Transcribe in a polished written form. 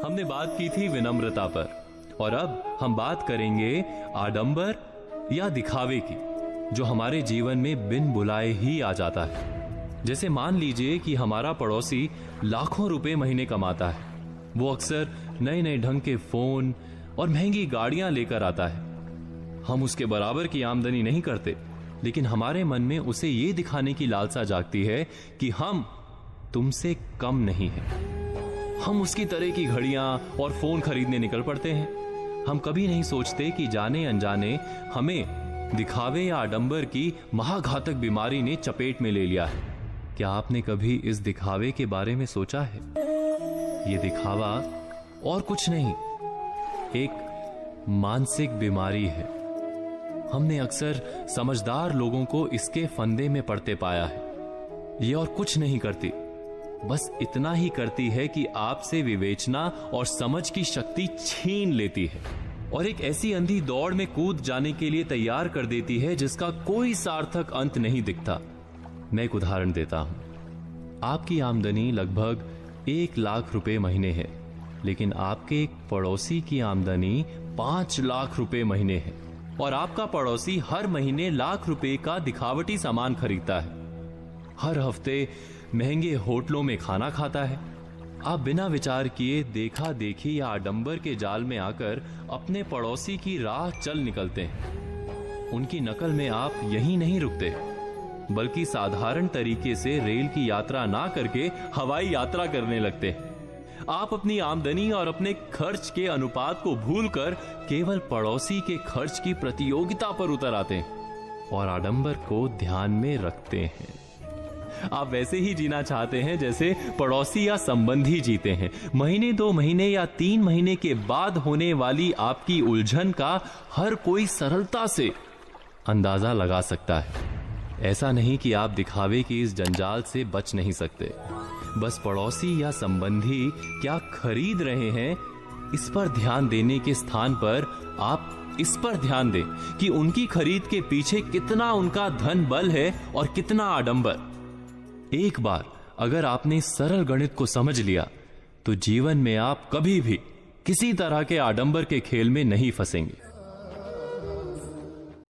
हमने बात की थी विनम्रता पर, और अब हम बात करेंगे आडंबर या दिखावे की, जो हमारे जीवन में बिन बुलाए ही आ जाता है। जैसे मान लीजिए कि हमारा पड़ोसी लाखों रुपए महीने कमाता है। वो अक्सर नए नए ढंग के फोन और महंगी गाड़ियां लेकर आता है। हम उसके बराबर की आमदनी नहीं करते, लेकिन हमारे मन में उसे ये दिखाने की लालसा जागती है कि हम तुमसे कम नहीं हैं। हम उसकी तरह की घड़ियां और फोन खरीदने निकल पड़ते हैं। हम कभी नहीं सोचते कि जाने अनजाने हमें दिखावे या आडंबर की महाघातक बीमारी ने चपेट में ले लिया है। क्या आपने कभी इस दिखावे के बारे में सोचा है? ये दिखावा और कुछ नहीं, एक मानसिक बीमारी है। हमने अक्सर समझदार लोगों को इसके फंदे में पड़ते पाया है। ये और कुछ नहीं करती, बस इतना ही करती है कि आपसे विवेचना और समझ की शक्ति छीन लेती है और एक ऐसी अंधी दौड़ में कूद जाने के लिए तैयार कर देती है जिसका कोई सार्थक अंत नहीं दिखता। मैं एक उदाहरण देता हूं। आपकी आमदनी लगभग 1 लाख रुपए महीने है, लेकिन आपके एक पड़ोसी की आमदनी 5 लाख रुपए महीने है और आपका पड़ोसी हर महीने लाख रुपए का दिखावटी सामान खरीदता है। हर हफ्ते महंगे होटलों में खाना खाता है। आप बिना विचार किए देखा देखी या आडंबर के जाल में आकर अपने पड़ोसी की राह चल निकलते हैं। उनकी नकल में आप यहीं नहीं रुकते, बल्कि साधारण तरीके से रेल की यात्रा ना करके हवाई यात्रा करने लगते हैं। आप अपनी आमदनी और अपने खर्च के अनुपात को भूलकर केवल पड़ोसी के खर्च की प्रतियोगिता पर उतर आते हैं और आडंबर को ध्यान में रखते हैं। आप वैसे ही जीना चाहते हैं जैसे पड़ोसी या संबंधी जीते हैं। महीने 2 महीने या 3 महीने के बाद होने वाली आपकी उलझन का हर कोई सरलता से अंदाजा लगा सकता है। ऐसा नहीं कि आप दिखावे की इस जंजाल से बच नहीं सकते, बस पड़ोसी या संबंधी क्या खरीद रहे हैं इस पर ध्यान देने के स्थान पर आप इस पर ध्यान दें कि उनकी खरीद के पीछे कितना उनका धन बल है और कितना आडंबर। एक बार अगर आपने सरल गणित को समझ लिया तो जीवन में आप कभी भी किसी तरह के आडंबर के खेल में नहीं फंसेंगे।